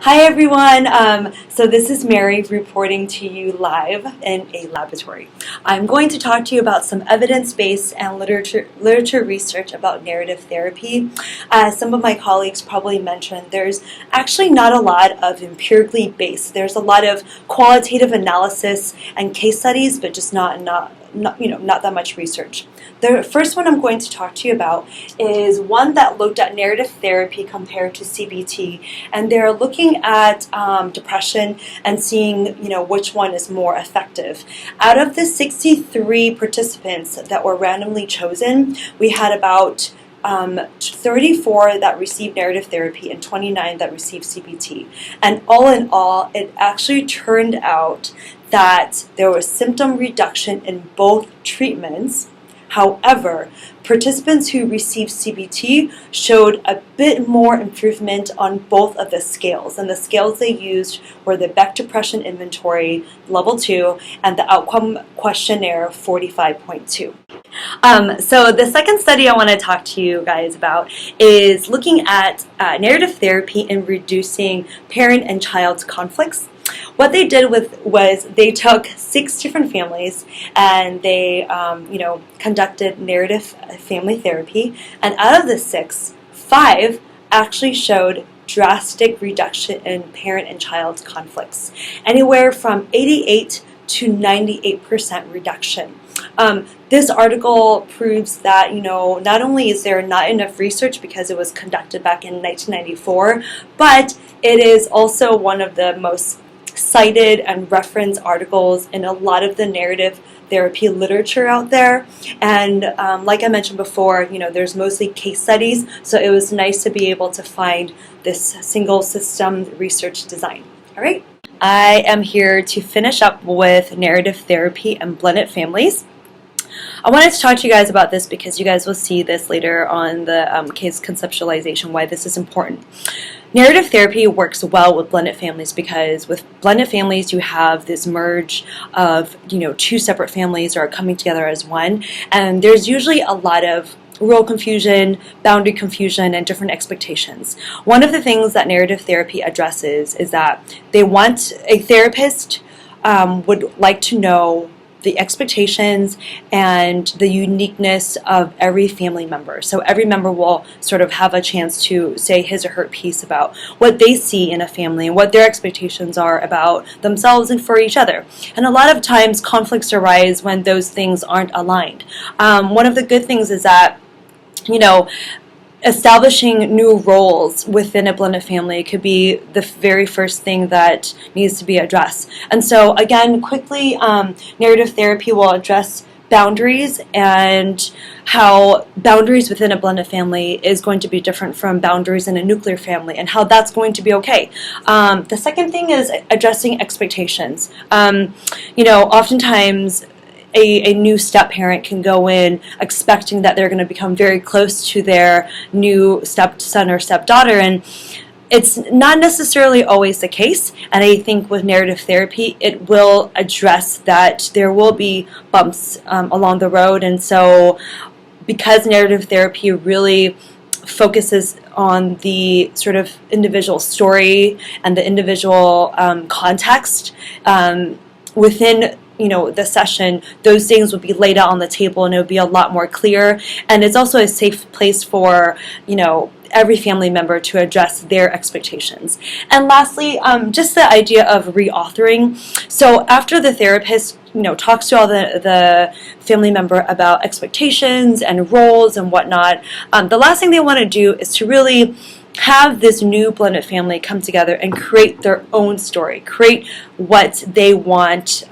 Hi everyone, so this is Mary reporting to you live in a laboratory. I'm going to talk to you about some evidence-based and literature research about narrative therapy. As some of my colleagues probably mentioned, there's actually not a lot of empirically based. There's a lot of qualitative analysis and case studies, but just not that much research. The first one I'm going to talk to you about is one that looked at narrative therapy compared to CBT, and they're looking at depression and seeing which one is more effective. Out of the 63 participants that were randomly chosen, we had about 34 that received narrative therapy and 29 that received CBT. And all in all, it actually turned out that there was symptom reduction in both treatments. However, participants who received CBT showed a bit more improvement on both of the scales. And the scales they used were the Beck Depression Inventory Level 2 and the Outcome Questionnaire 45.2. So the second study I want to talk to you guys about is looking at narrative therapy in reducing parent and child conflicts. What they did was they took 6 different families and they conducted narrative family therapy, and out of the 6, 5 actually showed drastic reduction in parent and child conflicts, anywhere from 88 to 98% reduction. This article proves that not only is there not enough research because it was conducted back in 1994, but it is also one of the most cited and referenced articles in a lot of the narrative therapy literature out there. And like I mentioned before, there's mostly case studies, so it was nice to be able to find this single system research design. All right. I am here to finish up with narrative therapy and blended families. I wanted to talk to you guys about this because you guys will see this later on the case conceptualization, why this is important. Narrative therapy works well with blended families because with blended families you have this merge of 2 separate families are coming together as one, and there's usually a lot of role confusion, boundary confusion, and different expectations. One of the things that narrative therapy addresses is that they want a therapist would like to know the expectations and the uniqueness of every family member. So every member will sort of have a chance to say his or her piece about what they see in a family and what their expectations are about themselves and for each other. And a lot of times conflicts arise when those things aren't aligned. One of the good things is that establishing new roles within a blended family could be the very first thing that needs to be addressed. And so again, quickly, narrative therapy will address boundaries and how boundaries within a blended family is going to be different from boundaries in a nuclear family and how that's going to be okay. The second thing is addressing expectations. Oftentimes a new step-parent can go in expecting that they're going to become very close to their new stepson or stepdaughter, and it's not necessarily always the case. And I think with narrative therapy, it will address that there will be bumps along the road. And so because narrative therapy really focuses on the sort of individual story and the individual context within the session, those things would be laid out on the table and it would be a lot more clear. And it's also a safe place for, every family member to address their expectations. And lastly, just the idea of reauthoring. So after the therapist, talks to all the family member about expectations and roles and whatnot, the last thing they want to do is to really have this new blended family come together and create their own story, create what they want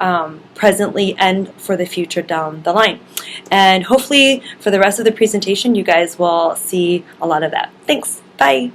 presently and for the future down the line. And hopefully for the rest of the presentation, you guys will see a lot of that. Thanks. Bye.